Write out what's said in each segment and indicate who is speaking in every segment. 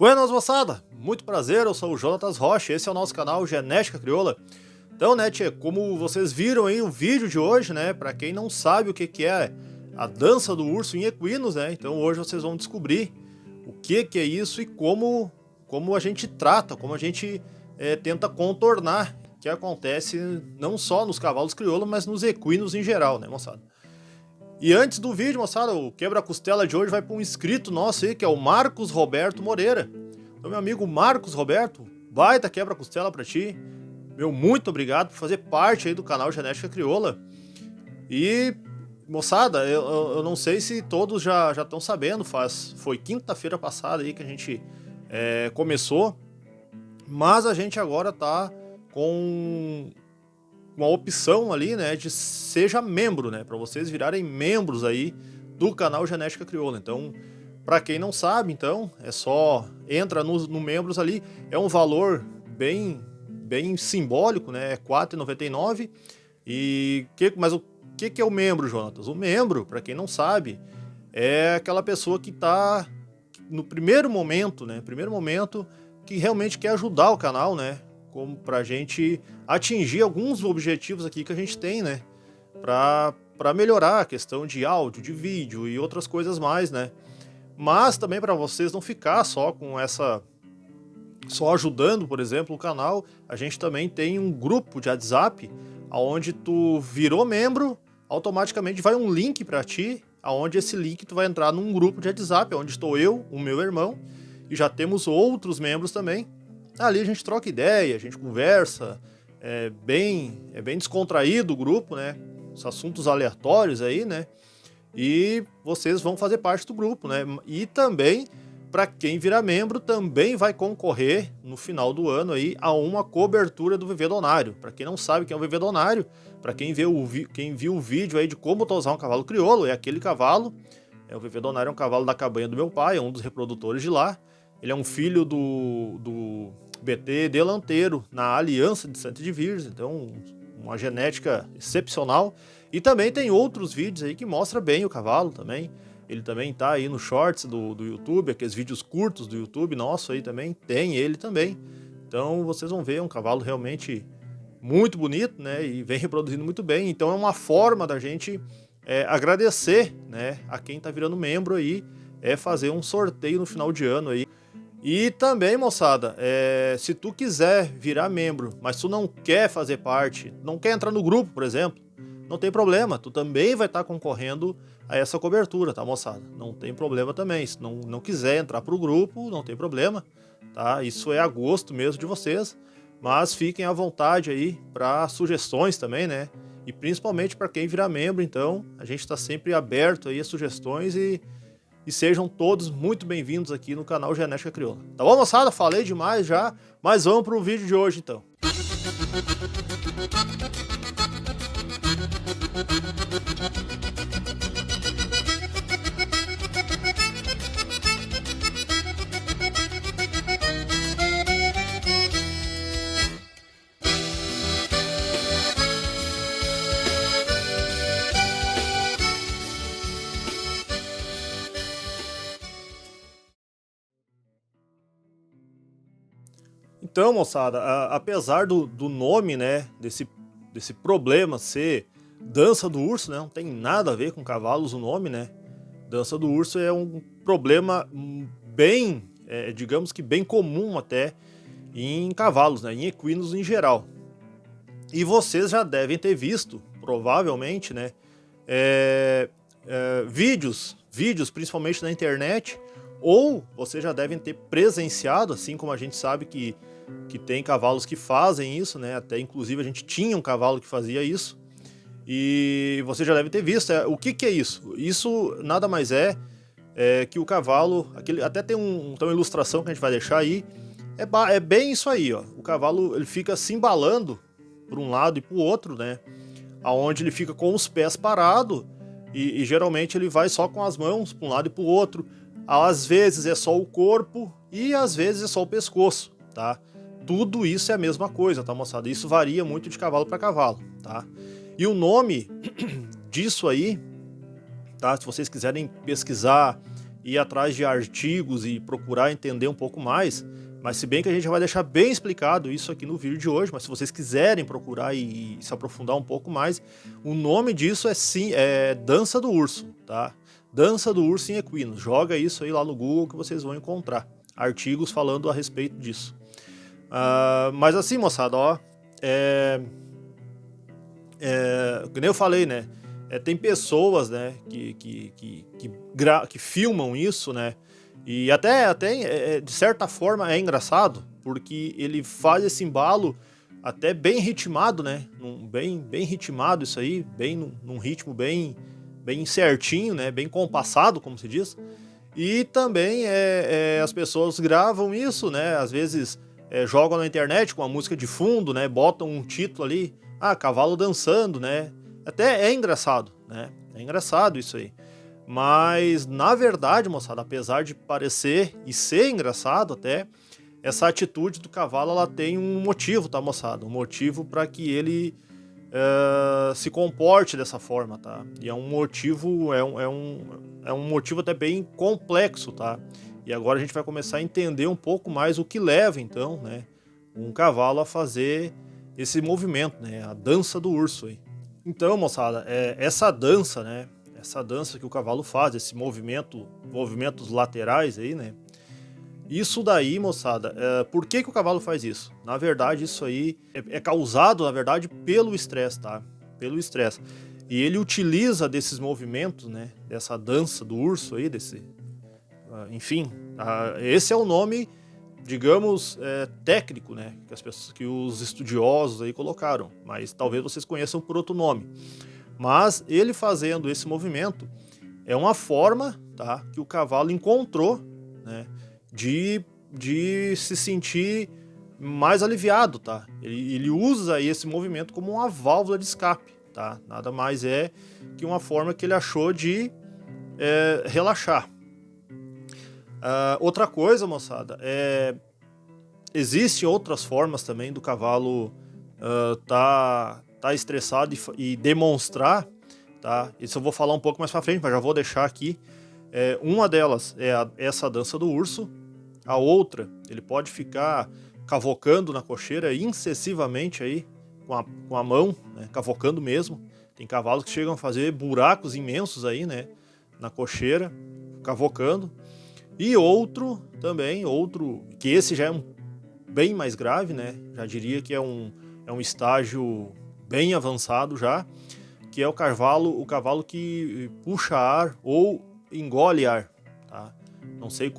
Speaker 1: Buenas, moçada! Muito prazer, eu sou o Jonatas Rocha, esse é o nosso canal Genética Crioula. Então, né, tchê, como vocês viram aí o vídeo de hoje, né, pra quem não sabe o que é a dança do urso em equinos, né, então hoje vocês vão descobrir o que é isso e como a gente trata, como a gente tenta contornar o que acontece não só nos cavalos crioulos, mas nos equinos em geral, né, moçada? E antes do vídeo, moçada, o quebra-costela de hoje vai para um inscrito nosso aí, que é o Marcos Roberto Moreira. Então, meu amigo Marcos Roberto, baita quebra-costela para ti. Meu muito obrigado por fazer parte aí do canal Genética Crioula. E, moçada, eu não sei se todos já estão sabendo, foi quinta-feira passada aí que a gente começou, mas a gente agora tá com uma opção ali, né, de seja membro, né, para vocês virarem membros aí do canal Genética Crioula. Então, para quem não sabe, então, é só entra no membros ali, é um valor bem simbólico, né, é R$ 4,99. Mas o que é o membro, Jonatas? O membro, para quem não sabe, é aquela pessoa que tá no primeiro momento, né, que realmente quer ajudar o canal, né, como pra gente atingir alguns objetivos aqui que a gente tem, né? Pra melhorar a questão de áudio, de vídeo e outras coisas mais, né? Mas também para vocês não ficar só com só ajudando, por exemplo, o canal, a gente também tem um grupo de WhatsApp, aonde tu virou membro, automaticamente vai um link para ti, aonde esse link tu vai entrar num grupo de WhatsApp, onde estou eu, o meu irmão, e já temos outros membros também. Ali a gente troca ideia, a gente conversa, é bem descontraído o grupo, né? Os assuntos aleatórios aí, né? E vocês vão fazer parte do grupo, né? E também, para quem virar membro, também vai concorrer no final do ano aí a uma cobertura do Vivedonário. Para quem não sabe o que é o Vivedonário, para quem viu o vídeo aí de como tosar um cavalo crioulo, é aquele cavalo. O Vivedonário é um cavalo da cabanha do meu pai, é um dos reprodutores de lá. Ele é um filho do BT delanteiro na Aliança de Santa de Virgem, então uma genética excepcional. E também tem outros vídeos aí que mostra bem o cavalo também. Ele também tá aí no shorts do YouTube, aqueles vídeos curtos do YouTube nosso aí também, tem ele também. Então vocês vão ver, é um cavalo realmente muito bonito, né, e vem reproduzindo muito bem. Então é uma forma da gente agradecer, né, a quem tá virando membro aí, fazer um sorteio no final de ano aí. E também, moçada, se tu quiser virar membro, mas tu não quer fazer parte, não quer entrar no grupo, por exemplo, não tem problema, tu também vai estar concorrendo a essa cobertura, tá, moçada? Não tem problema também, se não quiser entrar pro grupo, não tem problema, tá? Isso é a gosto mesmo de vocês, mas fiquem à vontade aí para sugestões também, né? E principalmente para quem virar membro, então, a gente está sempre aberto aí a sugestões e sejam todos muito bem-vindos aqui no canal Genética Crioula. Tá bom, moçada? Falei demais já, mas vamos pro vídeo de hoje, então. Então, moçada, apesar do nome, né, desse problema ser dança do urso, né, não tem nada a ver com cavalos o nome, né? Dança do urso é um problema bem, digamos que bem comum até em cavalos, né, em equinos em geral. E vocês já devem ter visto, provavelmente, né, vídeos principalmente na internet, ou vocês já devem ter presenciado, assim como a gente sabe que tem cavalos que fazem isso, né? Até inclusive a gente tinha um cavalo que fazia isso. E você já deve ter visto. O que é isso? Isso nada mais que o cavalo. Até tem uma ilustração que a gente vai deixar aí. É bem isso aí, ó. O cavalo ele fica se embalando para um lado e para o outro, né? Aonde ele fica com os pés parados e geralmente ele vai só com as mãos para um lado e para o outro. Às vezes é só o corpo e às vezes é só o pescoço, tá? Tudo isso é a mesma coisa, tá, moçada? Isso varia muito de cavalo para cavalo, tá? E o nome disso aí, tá? Se vocês quiserem pesquisar ir atrás de artigos e procurar entender um pouco mais, mas se bem que a gente vai deixar bem explicado isso aqui no vídeo de hoje, mas se vocês quiserem procurar e se aprofundar um pouco mais, o nome disso é dança do urso, tá? Dança do urso em equino. Joga isso aí lá no Google que vocês vão encontrar artigos falando a respeito disso. Mas assim, moçada, ó, que nem eu falei, né? Tem pessoas, né, que filmam isso, né? E até de certa forma é engraçado, porque ele faz esse embalo até bem ritmado, né? Bem ritmado isso aí, num ritmo bem certinho, né? Bem compassado, como se diz. E também as pessoas gravam isso, né? Às vezes jogam na internet com a música de fundo, né? Botam um título ali, cavalo dançando, né? Até é engraçado, né? É engraçado isso aí. Mas, na verdade, moçada, apesar de parecer e ser engraçado até, essa atitude do cavalo, ela tem um motivo, tá, moçada? Um motivo para que ele se comporte dessa forma, tá? E é um motivo, é um motivo até bem complexo, tá? E agora a gente vai começar a entender um pouco mais o que leva, então, né, um cavalo a fazer esse movimento, né? A dança do urso aí. Então, moçada, essa dança, né? Essa dança que o cavalo faz, esse movimentos laterais aí, né? Isso daí, moçada, por que o cavalo faz isso? Na verdade, isso aí é causado, na verdade, pelo estresse, tá? Pelo estresse. E ele utiliza desses movimentos, né? Dessa dança do urso aí, enfim, esse é o nome, digamos, técnico, né? Que os estudiosos aí colocaram, mas talvez vocês conheçam por outro nome. Mas ele fazendo esse movimento é uma forma, tá, que o cavalo encontrou, né, de se sentir mais aliviado, tá? Ele usa esse movimento como uma válvula de escape, tá? Nada mais é que uma forma que ele achou de relaxar. Outra coisa, moçada, existem outras formas também do cavalo tá estressado e demonstrar, tá? Isso eu vou falar um pouco mais pra frente, mas já vou deixar aqui. Uma delas é essa dança do urso. A outra, ele pode ficar cavocando na cocheira incessivamente aí, com a mão, né? Cavocando mesmo. Tem cavalos que chegam a fazer buracos imensos aí, né? Na cocheira, cavocando. E outro, que esse já é bem mais grave, né? Já diria que é um estágio bem avançado já, que é o cavalo que puxa ar ou engole ar, tá? Não sei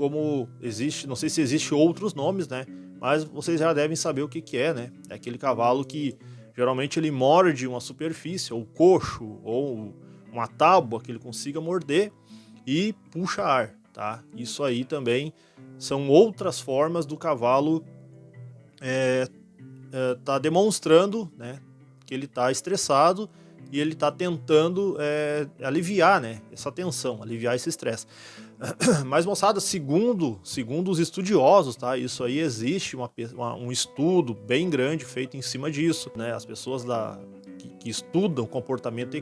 Speaker 1: se existe outros nomes, né? Mas vocês já devem saber o que é, né? É aquele cavalo que geralmente ele morde uma superfície, ou coxo, ou uma tábua que ele consiga morder e puxa ar, tá? Isso aí também são outras formas do cavalo tá demonstrando, né, que ele tá estressado e ele tá tentando aliviar, né, essa tensão, aliviar esse estresse. Mas, moçada, segundo os estudiosos, tá, isso aí existe um estudo bem grande feito em cima disso, né, as pessoas que estudam comportamento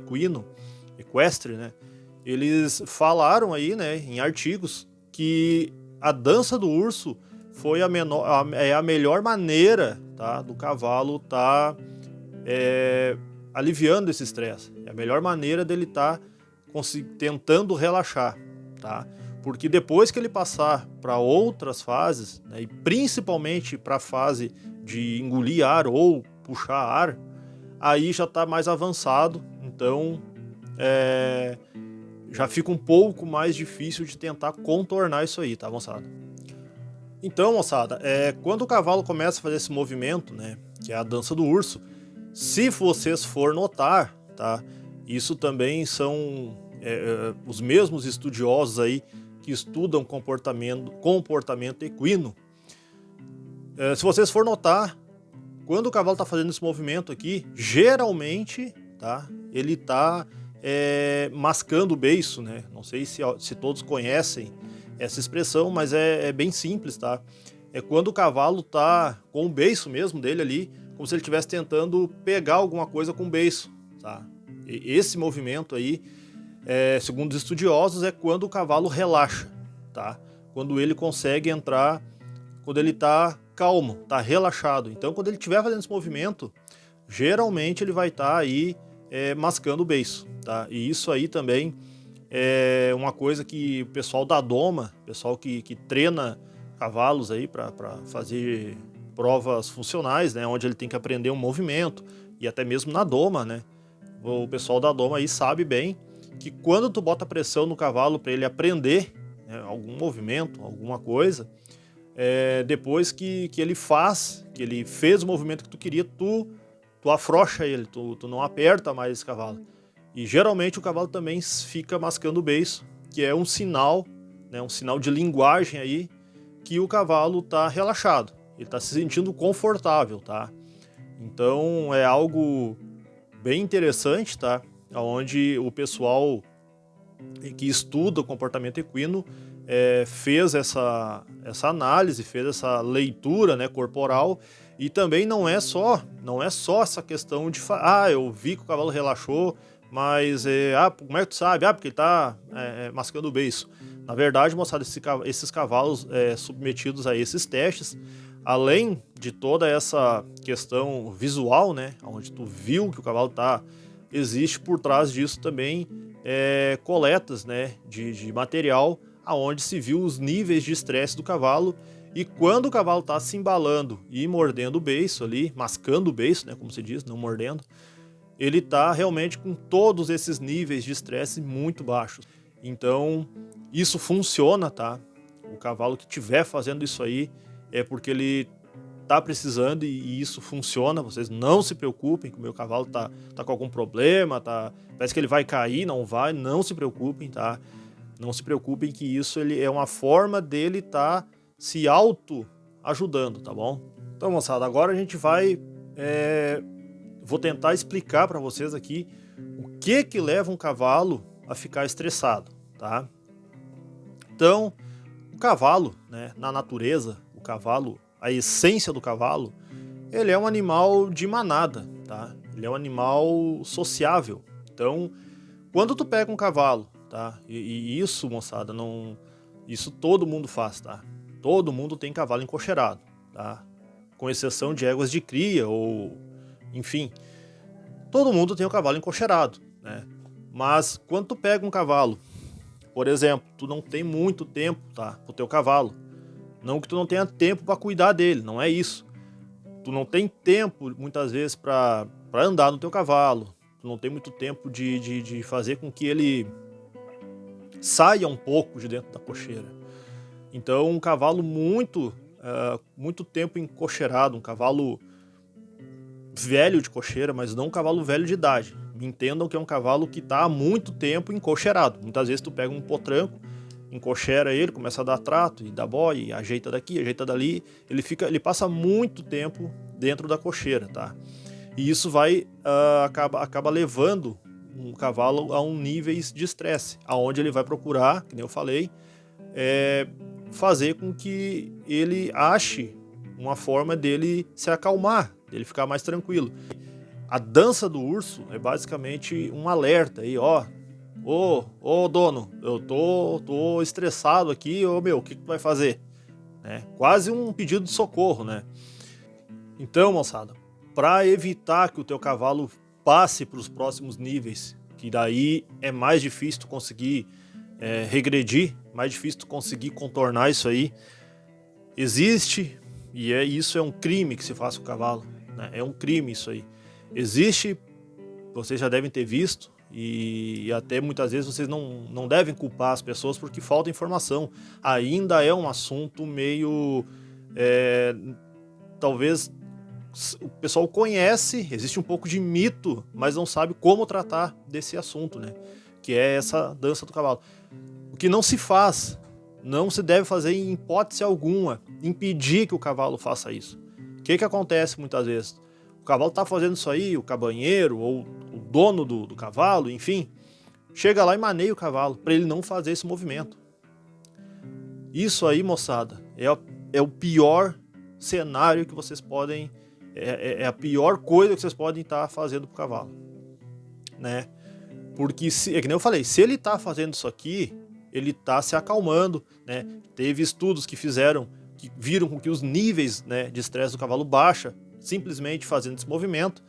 Speaker 1: equestre, né, eles falaram aí, né, em artigos que a dança do urso foi a melhor maneira, tá, do cavalo tá aliviando esse estresse. É a melhor maneira dele tá tentando relaxar, tá? Porque depois que ele passar para outras fases, né, e principalmente para a fase de engolir ar ou puxar ar, aí já tá mais avançado, então já fica um pouco mais difícil de tentar contornar isso aí, tá, moçada? Então, moçada, quando o cavalo começa a fazer esse movimento, né, que é a dança do urso, se vocês for notar, tá, isso também são os mesmos estudiosos aí que estudam comportamento equino. Se vocês for notar, quando o cavalo está fazendo esse movimento aqui, geralmente, tá, ele está mascando o beiço, né? Não sei se todos conhecem essa expressão, mas é bem simples, tá? É quando o cavalo tá com o beiço mesmo dele ali, como se ele estivesse tentando pegar alguma coisa com o beiço, tá? E esse movimento aí, segundo os estudiosos, é quando o cavalo relaxa, tá? Quando ele consegue entrar, quando ele tá calmo, tá relaxado. Então, quando ele estiver fazendo esse movimento, geralmente ele vai estar aí mascando o beiço, tá? E isso aí também é uma coisa que o pessoal da doma, pessoal que treina cavalos aí para fazer provas funcionais, né, onde ele tem que aprender um movimento, e até mesmo na doma, né? O pessoal da doma aí sabe bem que quando tu bota pressão no cavalo para ele aprender, né, algum movimento, alguma coisa, depois que ele fez o movimento que tu queria, tu afrouxa ele, tu não aperta mais esse cavalo. E geralmente o cavalo também fica mascando o beiço, que é um sinal, né, um sinal de linguagem aí, que o cavalo tá relaxado, ele tá se sentindo confortável, tá? Então é algo bem interessante, tá? Onde o pessoal que estuda o comportamento equino fez essa análise, fez essa leitura, né, corporal, e também não é só essa questão de eu vi que o cavalo relaxou, mas como é que tu sabe? Porque ele tá mascando o beiço. Na verdade, moçada, esses cavalos submetidos a esses testes, além de toda essa questão visual, né, onde tu viu que o cavalo tá, existe por trás disso também coletas, né, de material aonde se viu os níveis de estresse do cavalo, e quando o cavalo está se embalando e mordendo o beiço ali, mascando o beiço, né, como se diz, não mordendo, ele está realmente com todos esses níveis de estresse muito baixos. Então, isso funciona, tá? O cavalo que estiver fazendo isso aí é porque ele tá precisando, e isso funciona. Vocês não se preocupem que o meu cavalo tá com algum problema, parece que ele vai cair, não vai, não se preocupem, tá? Não se preocupem que isso é uma forma dele tá se auto ajudando, tá bom? Então, moçada, agora a gente vai vou tentar explicar para vocês aqui o que leva um cavalo a ficar estressado, tá? Então, o cavalo, né, na natureza, o cavalo, a essência do cavalo, ele é um animal de manada, tá? Ele é um animal sociável. Então, quando tu pega um cavalo, tá? E isso, moçada, não, isso todo mundo faz, tá? Todo mundo tem cavalo encocheirado, tá? Com exceção de éguas de cria ou, enfim, todo mundo tem o cavalo encocheirado, né? Mas quando tu pega um cavalo, por exemplo, tu não tem muito tempo, tá, pro teu cavalo. Não que tu não tenha tempo para cuidar dele, não é isso. Tu não tem tempo, muitas vezes, para andar no teu cavalo. Tu não tem muito tempo de fazer com que ele saia um pouco de dentro da cocheira. Então, um cavalo muito tempo encocheirado, um cavalo velho de cocheira, mas não um cavalo velho de idade. Me entendam que é um cavalo que está há muito tempo encocheirado. Muitas vezes tu pega um potranco, encocheira ele, começa a dar trato e dá boia, e ajeita daqui, ajeita dali, ele passa muito tempo dentro da cocheira, tá? E isso acaba levando um cavalo a um níveis de estresse, aonde ele vai procurar, que nem eu falei, fazer com que ele ache uma forma dele se acalmar, dele ficar mais tranquilo. A dança do urso é basicamente um alerta aí, ó. Ô dono, eu tô estressado aqui, o que tu vai fazer? Né? Quase um pedido de socorro, né? Então, moçada, para evitar que o teu cavalo passe para os próximos níveis, que daí é mais difícil tu conseguir regredir, mais difícil tu conseguir contornar isso aí, existe, e isso é um crime que se faz com o cavalo, né? É um crime isso aí. Existe, vocês já devem ter visto, e até muitas vezes vocês não devem culpar as pessoas porque falta informação. Ainda é um assunto meio... talvez o pessoal conhece, existe um pouco de mito, mas não sabe como tratar desse assunto, né? Que é essa dança do cavalo. O que não se faz, não se deve fazer em hipótese alguma, impedir que o cavalo faça isso. O que acontece muitas vezes? O cavalo tá fazendo isso aí, o cabanheiro ou o dono do cavalo, enfim, chega lá e maneia o cavalo para ele não fazer esse movimento. Isso aí, moçada, é o pior cenário que vocês podem... É a pior coisa que vocês podem estar fazendo pro cavalo, né? Porque, é que nem eu falei, se ele tá fazendo isso aqui, ele está se acalmando, né? Teve estudos que viram com que os níveis, né, de estresse do cavalo baixa, simplesmente fazendo esse movimento.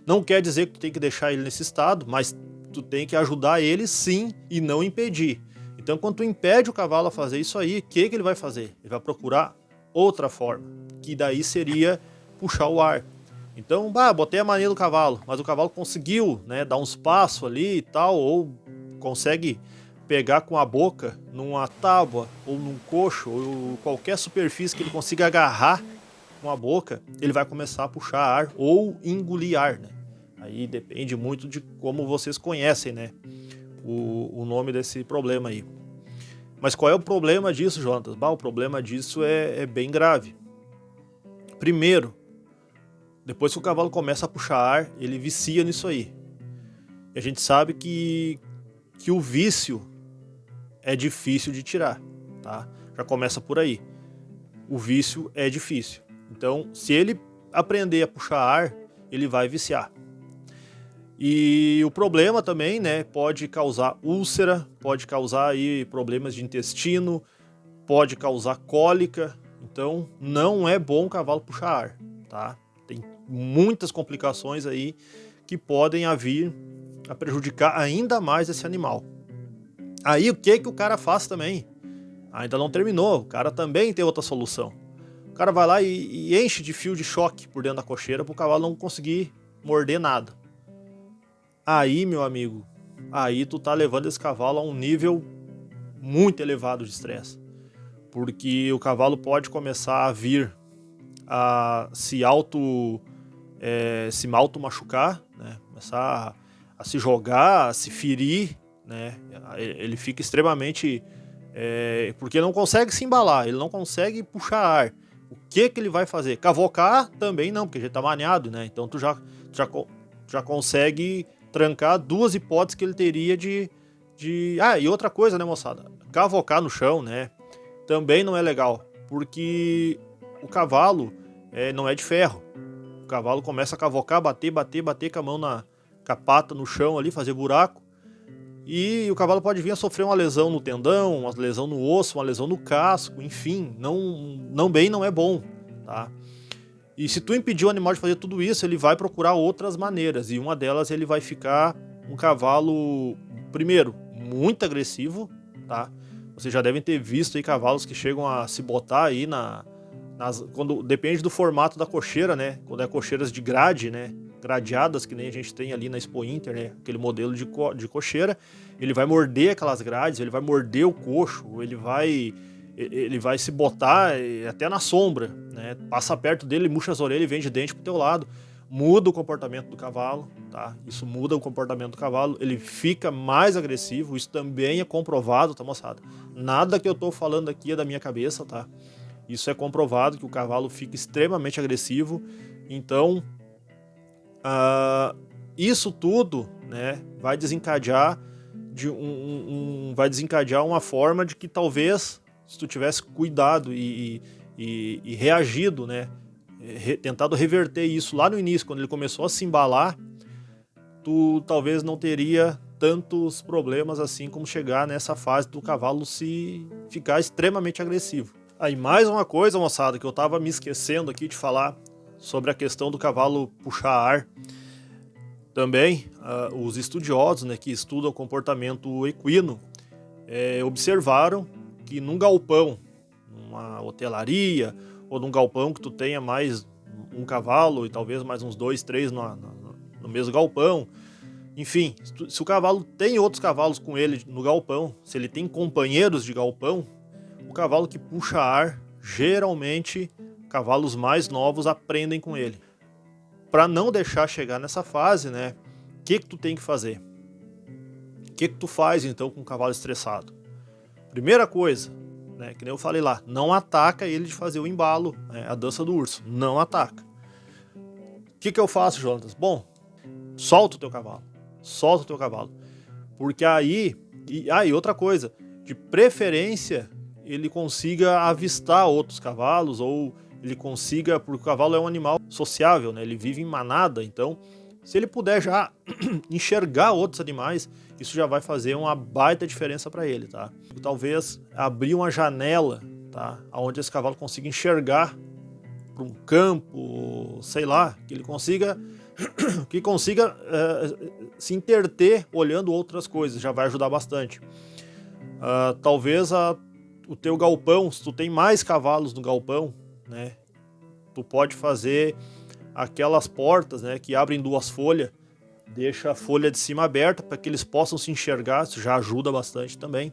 Speaker 1: Não quer dizer que tu tem que deixar ele nesse estado, mas tu tem que ajudar ele sim e não impedir. Então, quando tu impede o cavalo a fazer isso aí, o que ele vai fazer? Ele vai procurar outra forma, que daí seria puxar o ar. Então, botei a mania do cavalo, mas o cavalo conseguiu, né, dar uns passos ali e tal, ou consegue pegar com a boca numa tábua, ou num coxo, ou qualquer superfície que ele consiga agarrar com a boca, ele vai começar a puxar ar ou engolir ar, né? Aí depende muito de como vocês conhecem, né, o nome desse problema aí. Mas qual é o problema disso, Jonatas? O problema disso é bem grave. Primeiro, depois que o cavalo começa a puxar ar, ele vicia nisso aí. E a gente sabe que o vício é difícil de tirar, tá? Já começa por aí. O vício é difícil. Então, se ele aprender a puxar ar, ele vai viciar. E o problema também, né, pode causar úlcera, pode causar aí problemas de intestino, pode causar cólica. Então, não é bom o cavalo puxar ar, tá? Tem muitas complicações aí que podem vir a prejudicar ainda mais esse animal. Aí o que o cara faz também? Ainda não terminou, o cara também tem outra solução. O cara vai lá e enche de fio de choque por dentro da cocheira para o cavalo não conseguir morder nada. Aí, meu amigo, aí tu tá levando esse cavalo a um nível muito elevado de estresse. Porque o cavalo pode começar a vir a se auto-machucar, né? Começar a se jogar, a se ferir, né? Ele fica extremamente... porque não consegue se embalar, ele não consegue puxar ar. O que ele vai fazer? Cavocar também não, porque já tá maniado, né? Então tu já consegue trancar duas hipóteses que ele teria de... e outra coisa, né, moçada? Cavocar no chão, né? Também não é legal, porque o cavalo não é de ferro. O cavalo começa a cavocar, bater com a mão com a pata no chão ali, fazer buraco. E o cavalo pode vir a sofrer uma lesão no tendão, uma lesão no osso, uma lesão no casco, enfim, não é bom, tá? E se tu impedir o animal de fazer tudo isso, ele vai procurar outras maneiras, e uma delas ele vai ficar um cavalo, primeiro, muito agressivo, tá? Vocês já devem ter visto aí cavalos que chegam a se botar aí depende do formato da cocheira, né? Quando é cocheiras de grade, né? Gradeadas, que nem a gente tem ali na Expo Inter, né? Aquele modelo de cocheira, ele vai morder aquelas grades, ele vai morder o coxo, ele vai se botar até na sombra, né? Passa perto dele, murcha as orelhas e vem de dente pro teu lado. Muda o comportamento do cavalo, tá? Isso muda o comportamento do cavalo, ele fica mais agressivo, isso também é comprovado, tá, moçada? Nada que eu tô falando aqui é da minha cabeça, tá? Isso é comprovado, que o cavalo fica extremamente agressivo. Então, isso tudo, né, vai desencadear uma forma de que talvez, se tu tivesse cuidado e reagido, né, tentado reverter isso lá no início, quando ele começou a se embalar, tu talvez não teria tantos problemas assim como chegar nessa fase do cavalo se ficar extremamente agressivo. Aí mais uma coisa, moçada, que eu tava me esquecendo aqui de falar sobre a questão do cavalo puxar ar. Também, os estudiosos, né, que estudam o comportamento equino, observaram que num galpão, numa hotelaria, ou num galpão que tu tenha mais um cavalo e talvez mais uns 2, 3 no mesmo galpão, enfim, se o cavalo tem outros cavalos com ele no galpão, se ele tem companheiros de galpão, o cavalo que puxa ar, geralmente, cavalos mais novos aprendem com ele. Para não deixar chegar nessa fase, né? O que tu tem que fazer? O que tu faz, então, com um cavalo estressado? Primeira coisa, né? Que nem eu falei lá, não ataca ele de fazer o embalo, né, a dança do urso. Não ataca. O que eu faço, Jonatas? Bom, solta o teu cavalo. Solta o teu cavalo. Porque aí... E outra coisa, de preferência, ele consiga avistar outros cavalos, ou ele consiga, porque o cavalo é um animal sociável, né? Ele vive em manada, então Se ele puder já enxergar outros animais, isso já vai fazer uma baita diferença para ele, tá? Talvez abrir uma janela, tá? Onde esse cavalo consiga enxergar para um campo, sei lá, que ele consiga se interter olhando outras coisas, já vai ajudar bastante. Talvez o teu galpão, se tu tem mais cavalos no galpão, né, tu pode fazer aquelas portas, né, que abrem duas folhas, deixa a folha de cima aberta para que eles possam se enxergar, isso já ajuda bastante também.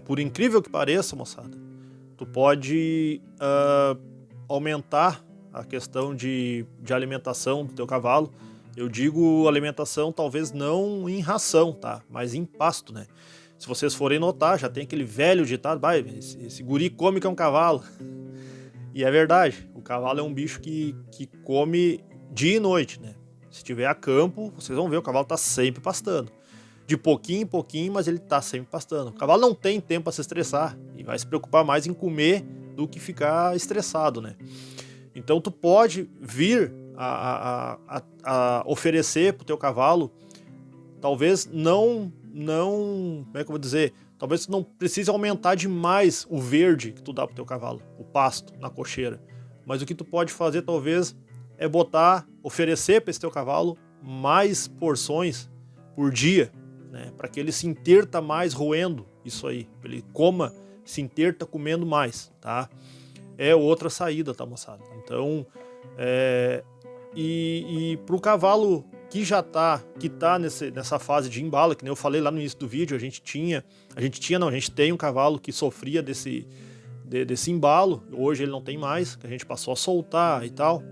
Speaker 1: Por incrível que pareça, moçada, tu pode aumentar a questão de alimentação do teu cavalo. Eu digo alimentação talvez não em ração, tá? Mas em pasto, né? Se vocês forem notar, já tem aquele velho ditado, esse guri come que é um cavalo. E é verdade, o cavalo é um bicho que come dia e noite, né? Se tiver a campo, vocês vão ver, o cavalo tá sempre pastando. De pouquinho em pouquinho, mas ele tá sempre pastando. O cavalo não tem tempo para se estressar e vai se preocupar mais em comer do que ficar estressado, né? Então tu pode vir a oferecer pro teu cavalo, talvez não, como é que eu vou dizer? Talvez tu não precise aumentar demais o verde que tu dá pro teu cavalo, o pasto na cocheira. Mas o que tu pode fazer talvez é oferecer para esse teu cavalo mais porções por dia, né? Para que ele se interta mais roendo isso aí, ele se interta comendo mais, tá? É outra saída, tá, moçada? Então, pro cavalo que tá nessa fase de embalo, que nem eu falei lá no início do vídeo, a gente tem um cavalo que sofria desse embalo, hoje ele não tem mais, que a gente passou a soltar e tal.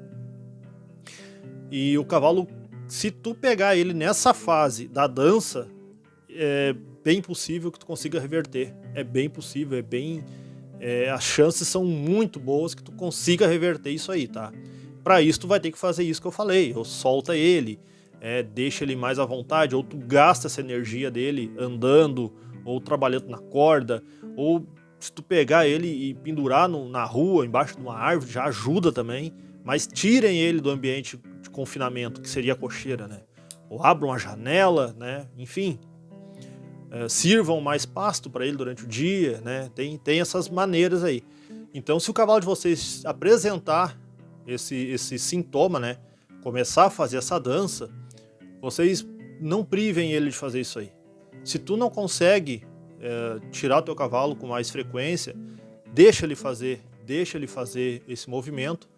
Speaker 1: E o cavalo, se tu pegar ele nessa fase da dança, é bem possível que tu consiga reverter, é bem possível, as chances são muito boas que tu consiga reverter isso aí, tá? Para isso tu vai ter que fazer isso que eu falei, ou solta ele, deixa ele mais à vontade, ou tu gasta essa energia dele andando, ou trabalhando na corda, ou se tu pegar ele e pendurar na rua, embaixo de uma árvore, já ajuda também, mas tirem ele do ambiente de confinamento, que seria a cocheira, né? Ou abram a janela, né? Enfim, sirvam mais pasto para ele durante o dia, né? Tem essas maneiras aí. Então, se o cavalo de vocês apresentar esse sintoma, né? Começar a fazer essa dança, vocês não privem ele de fazer isso aí. Se tu não consegue tirar o teu cavalo com mais frequência, deixa ele fazer esse movimento,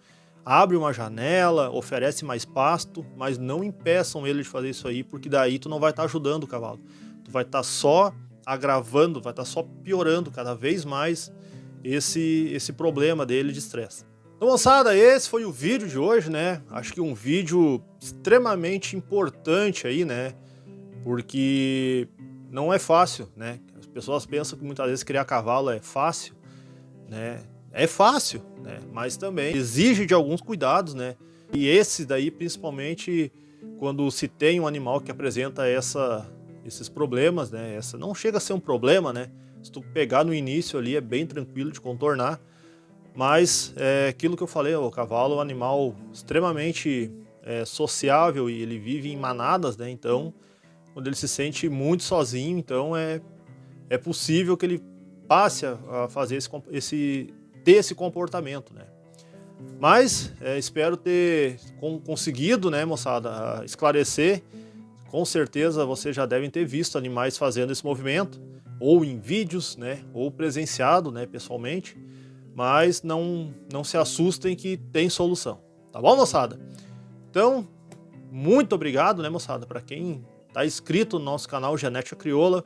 Speaker 1: abre uma janela, oferece mais pasto, mas não impeçam ele de fazer isso aí, porque daí tu não vai estar ajudando o cavalo. Tu vai estar só agravando, vai estar só piorando cada vez mais esse problema dele de estresse. Então, moçada, esse foi o vídeo de hoje, né? Acho que um vídeo extremamente importante aí, né? Porque não é fácil, né? As pessoas pensam que muitas vezes criar cavalo é fácil, né? É fácil, né? Mas também exige de alguns cuidados, né? E esse daí, principalmente, quando se tem um animal que apresenta esses problemas, né? Essa não chega a ser um problema, né? Se tu pegar no início ali, é bem tranquilo de contornar. Mas é aquilo que eu falei, o cavalo é um animal extremamente sociável e ele vive em manadas, né? Então, quando ele se sente muito sozinho, então é possível que ele passe a fazer ter esse comportamento, né? Mas espero ter conseguido, né, moçada, esclarecer. Com certeza vocês já devem ter visto animais fazendo esse movimento, ou em vídeos, né, ou presenciado, né, pessoalmente. Mas não se assustem que tem solução, tá bom, moçada? Então, muito obrigado, né, moçada, para quem tá inscrito no nosso canal Genética Crioula.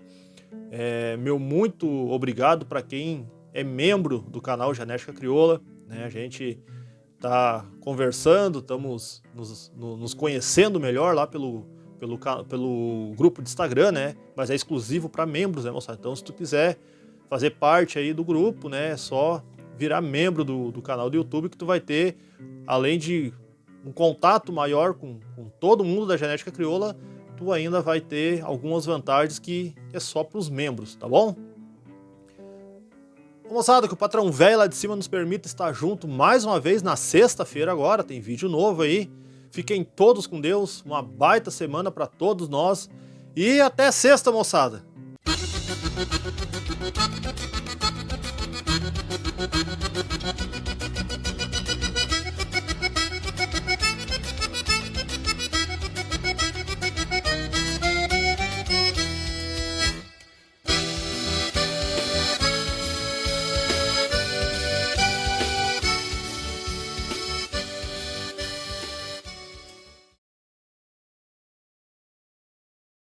Speaker 1: Meu muito obrigado para quem é membro do canal Genética Crioula, né? A gente tá conversando, estamos nos conhecendo melhor lá pelo grupo de Instagram, né? Mas é exclusivo para membros, né, moçada? Então, se tu quiser fazer parte aí do grupo, né, é só virar membro do canal do YouTube, que tu vai ter, além de um contato maior com todo mundo da Genética Crioula, tu ainda vai ter algumas vantagens que é só para os membros, tá bom? Moçada, que o patrão velho lá de cima nos permita estar junto mais uma vez na sexta-feira agora, tem vídeo novo aí. Fiquem todos com Deus, uma baita semana para todos nós e até sexta, moçada!